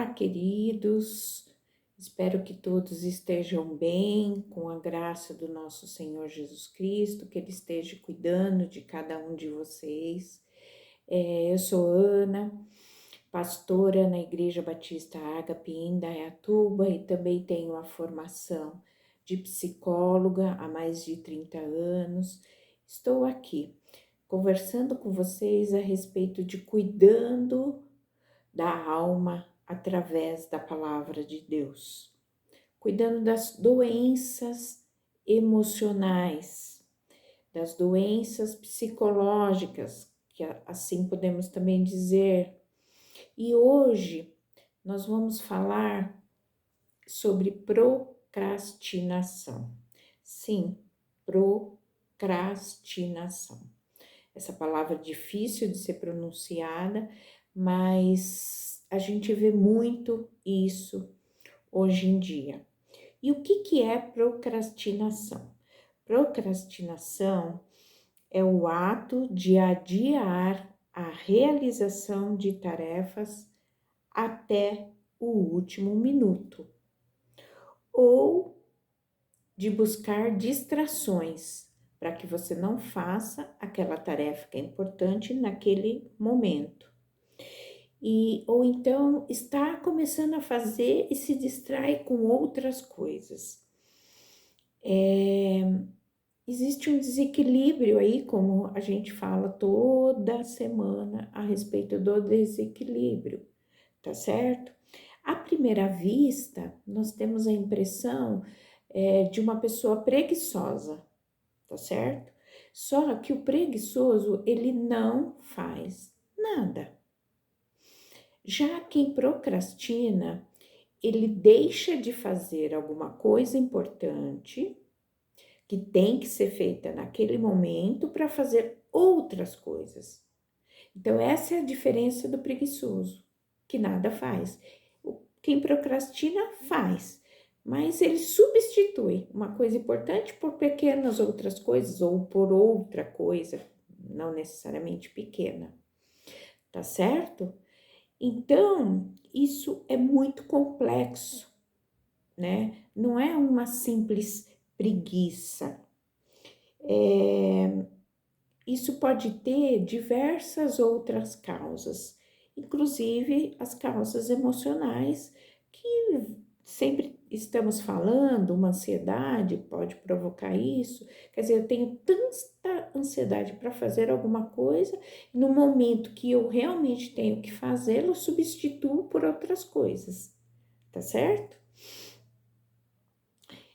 Olá, queridos. Espero que todos estejam bem, com a graça do nosso Senhor Jesus Cristo, que Ele esteja cuidando de cada um de vocês. Eu sou Ana, pastora na Igreja Batista Ágape em Indaiatuba e também tenho a formação de psicóloga há mais de 30 anos. Estou aqui conversando com vocês a respeito de cuidando da alma através da palavra de Deus, cuidando das doenças emocionais, das doenças psicológicas, que assim podemos também dizer. E hoje nós vamos falar sobre procrastinação. Sim, procrastinação. Essa palavra difícil de ser pronunciada, mas a gente vê muito isso hoje em dia. E o que é procrastinação? Procrastinação é o ato de adiar a realização de tarefas até o último minuto, ou de buscar distrações para que você não faça aquela tarefa que é importante naquele momento. Ou então está começando a fazer e se distrai com outras coisas. Existe um desequilíbrio aí, como a gente fala toda semana a respeito do desequilíbrio, tá certo? À primeira vista, nós temos a impressão de uma pessoa preguiçosa, tá certo? Só que o preguiçoso, ele não faz nada. Já quem procrastina, ele deixa de fazer alguma coisa importante que tem que ser feita naquele momento para fazer outras coisas. Então, essa é a diferença do preguiçoso, que nada faz. Quem procrastina faz, mas ele substitui uma coisa importante por pequenas outras coisas ou por outra coisa, não necessariamente pequena, tá certo? Então, isso é muito complexo, né? Não é uma simples preguiça. Isso pode ter diversas outras causas, inclusive as causas emocionais, que sempre estamos falando, uma ansiedade pode provocar isso. Quer dizer, eu tenho tanta ansiedade para fazer alguma coisa, no momento que eu realmente tenho que fazê-lo, eu substituo por outras coisas, tá certo?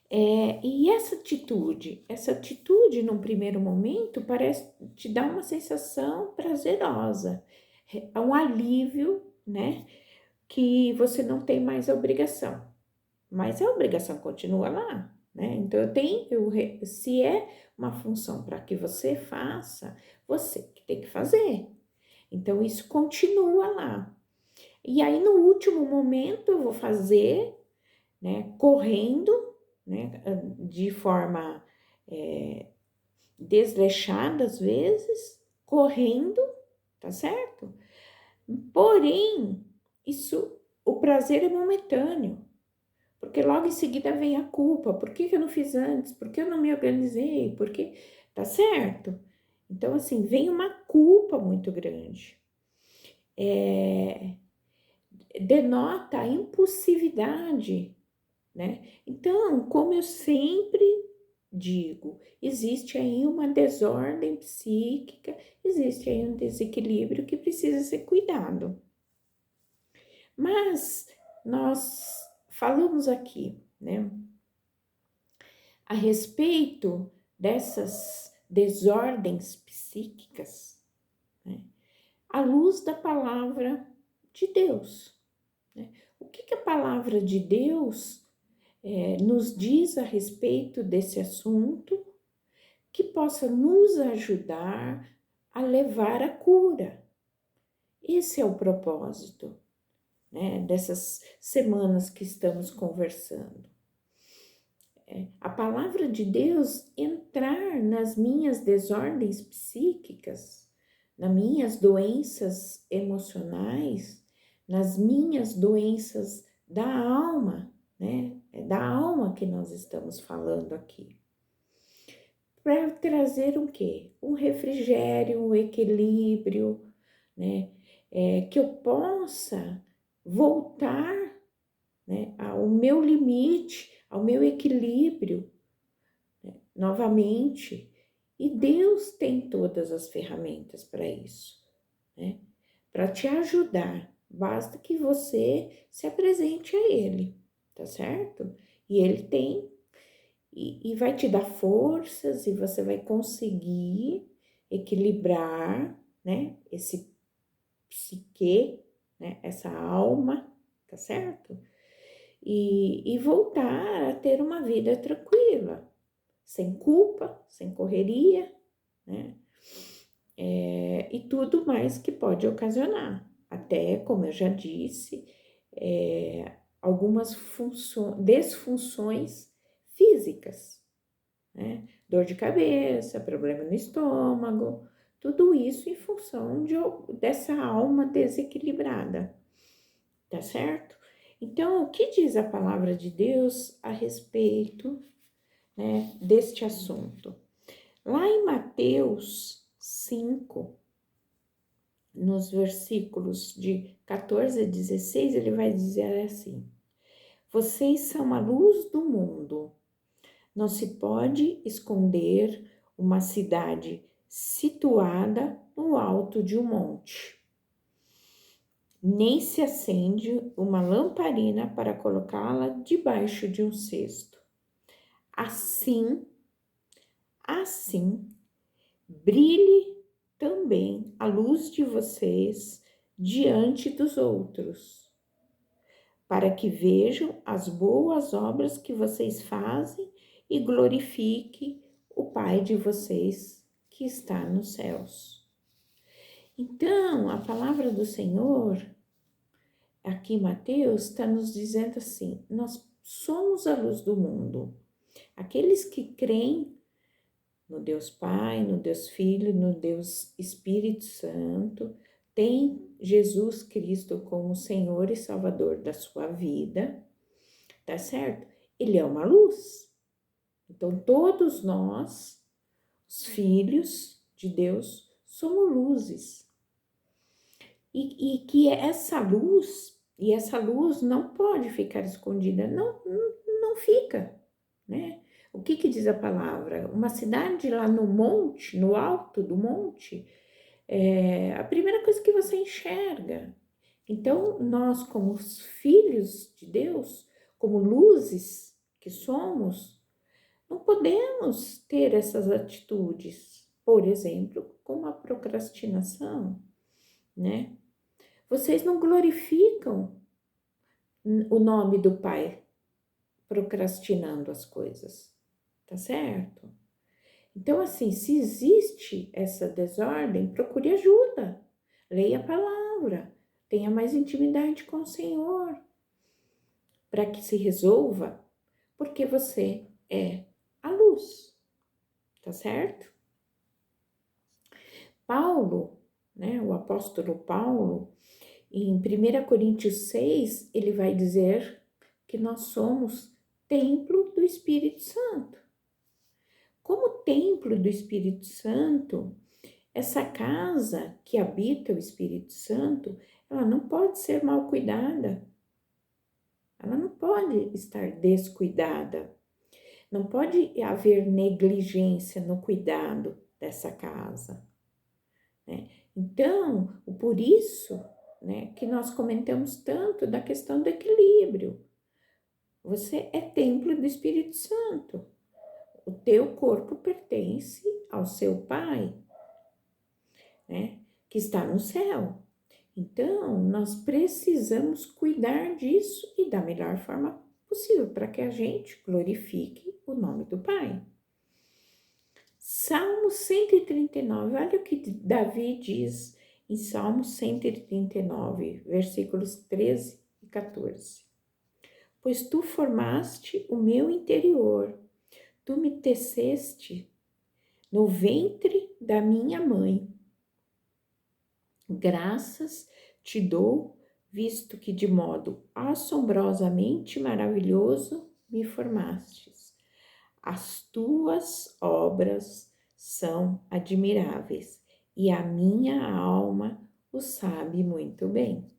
E essa atitude num primeiro momento parece te dar uma sensação prazerosa, é um alívio, né? Que você não tem mais a obrigação, mas a obrigação continua lá, né? Então se é uma função para que você faça, você que tem que fazer. Então isso continua lá. E aí no último momento eu vou fazer, né? Correndo, né, de forma desleixada às vezes, correndo, tá certo? Porém, o prazer é momentâneo, porque logo em seguida vem a culpa. Por que eu não fiz antes? Por que eu não me organizei? Por que, tá certo? Então, assim, vem uma culpa muito grande. Denota a impulsividade, né? Então, como eu sempre digo, existe aí uma desordem psíquica, existe aí um desequilíbrio que precisa ser cuidado. Mas nós falamos aqui, né, a respeito dessas desordens psíquicas, né, à luz da palavra de Deus, né? O que a palavra de Deus nos diz a respeito desse assunto que possa nos ajudar a levar a cura? Esse é o propósito, né, dessas semanas que estamos conversando. A palavra de Deus entrar nas minhas desordens psíquicas, nas minhas doenças emocionais, nas minhas doenças da alma, né? É da alma que nós estamos falando aqui. Para trazer o quê? Um refrigério, um equilíbrio, né? Que eu possa voltar, né, ao meu limite, ao meu equilíbrio, né, novamente. E Deus tem todas as ferramentas para isso, né? Para te ajudar. Basta que você se apresente a Ele, tá certo? E Ele tem, e vai te dar forças, e você vai conseguir equilibrar, né? Esse psique, né? Essa alma, tá certo? E voltar a ter uma vida tranquila, sem culpa, sem correria, né? E tudo mais que pode ocasionar. Até, como eu já disse, algumas desfunções físicas, né? Dor de cabeça, problema no estômago, tudo isso em função dessa alma desequilibrada, tá certo? Então, o que diz a palavra de Deus a respeito, né, deste assunto? Lá em Mateus 5, nos versículos de 14 a 16, ele vai dizer assim: vocês são a luz do mundo. Não se pode esconder uma cidade situada no alto de um monte. Nem se acende uma lamparina para colocá-la debaixo de um cesto. Assim, brilhe também a luz de vocês diante dos outros, para que vejam as boas obras que vocês fazem e glorifique o Pai de vocês que está nos céus. Então, a palavra do Senhor, aqui Mateus, está nos dizendo assim: nós somos a luz do mundo. Aqueles que creem no Deus Pai, no Deus Filho, no Deus Espírito Santo, tem Jesus Cristo como Senhor e Salvador da sua vida, tá certo? Ele é uma luz. Então, todos nós, os filhos de Deus, somos luzes. E que essa luz não pode ficar escondida, não fica, né? O que diz a palavra? Uma cidade lá no monte, no alto do monte, é a primeira coisa que você enxerga. Então, nós, como os filhos de Deus, como luzes que somos, não podemos ter essas atitudes, por exemplo, como a procrastinação, né? Vocês não glorificam o nome do Pai procrastinando as coisas, tá certo? Então, assim, se existe essa desordem, procure ajuda, leia a palavra, tenha mais intimidade com o Senhor, para que se resolva, porque você é a luz, tá certo? Paulo, né, o apóstolo Paulo, em 1 Coríntios 6, ele vai dizer que nós somos templo do Espírito Santo. Como templo do Espírito Santo, essa casa que habita o Espírito Santo, ela não pode ser mal cuidada. Ela não pode estar descuidada. Não pode haver negligência no cuidado dessa casa, né? Então, por isso, né, que nós comentamos tanto da questão do equilíbrio. Você é templo do Espírito Santo. O teu corpo pertence ao seu Pai, né, que está no céu. Então, nós precisamos cuidar disso e da melhor forma possível para que a gente glorifique o nome do Pai. Salmo 139, olha o que Davi diz em Salmo 139, versículos 13 e 14. Pois tu formaste o meu interior, tu me teceste no ventre da minha mãe. Graças te dou, visto que de modo assombrosamente maravilhoso me formastes. As tuas obras são admiráveis e a minha alma o sabe muito bem.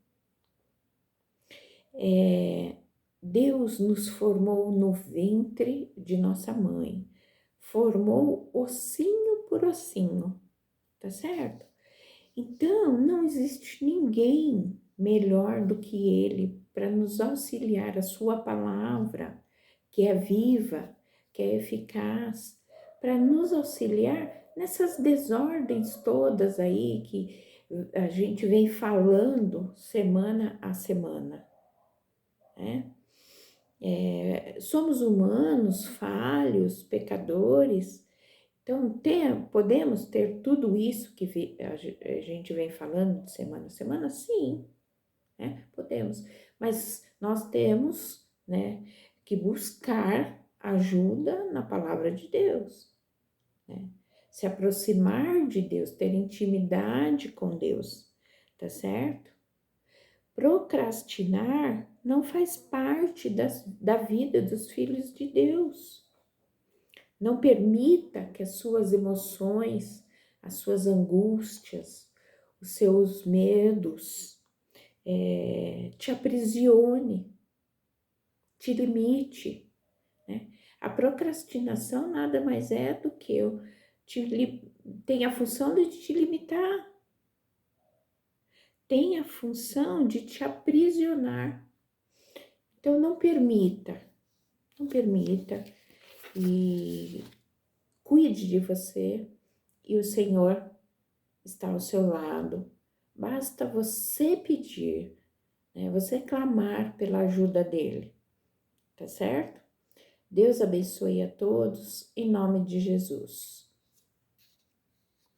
Deus nos formou no ventre de nossa mãe, formou ossinho por ossinho, tá certo? Então, não existe ninguém melhor do que Ele para nos auxiliar. A Sua palavra, que é viva, que é eficaz, para nos auxiliar nessas desordens todas aí que a gente vem falando semana a semana, né? Somos humanos, falhos, pecadores. Então, podemos ter tudo isso que a gente vem falando de semana a semana? Sim, né? Podemos. Mas nós temos, né, que buscar ajuda na palavra de Deus, né? Se aproximar de Deus, ter intimidade com Deus, tá certo? Procrastinar não faz parte da vida dos filhos de Deus. Não permita que as suas emoções, as suas angústias, os seus medos te aprisione, te limite, né? A procrastinação nada mais é do que tem a função de te limitar, tem a função de te aprisionar. Então não permita e cuide de você e o Senhor está ao seu lado. Basta você pedir, né? Você clamar pela ajuda dele, tá certo? Deus abençoe a todos, em nome de Jesus.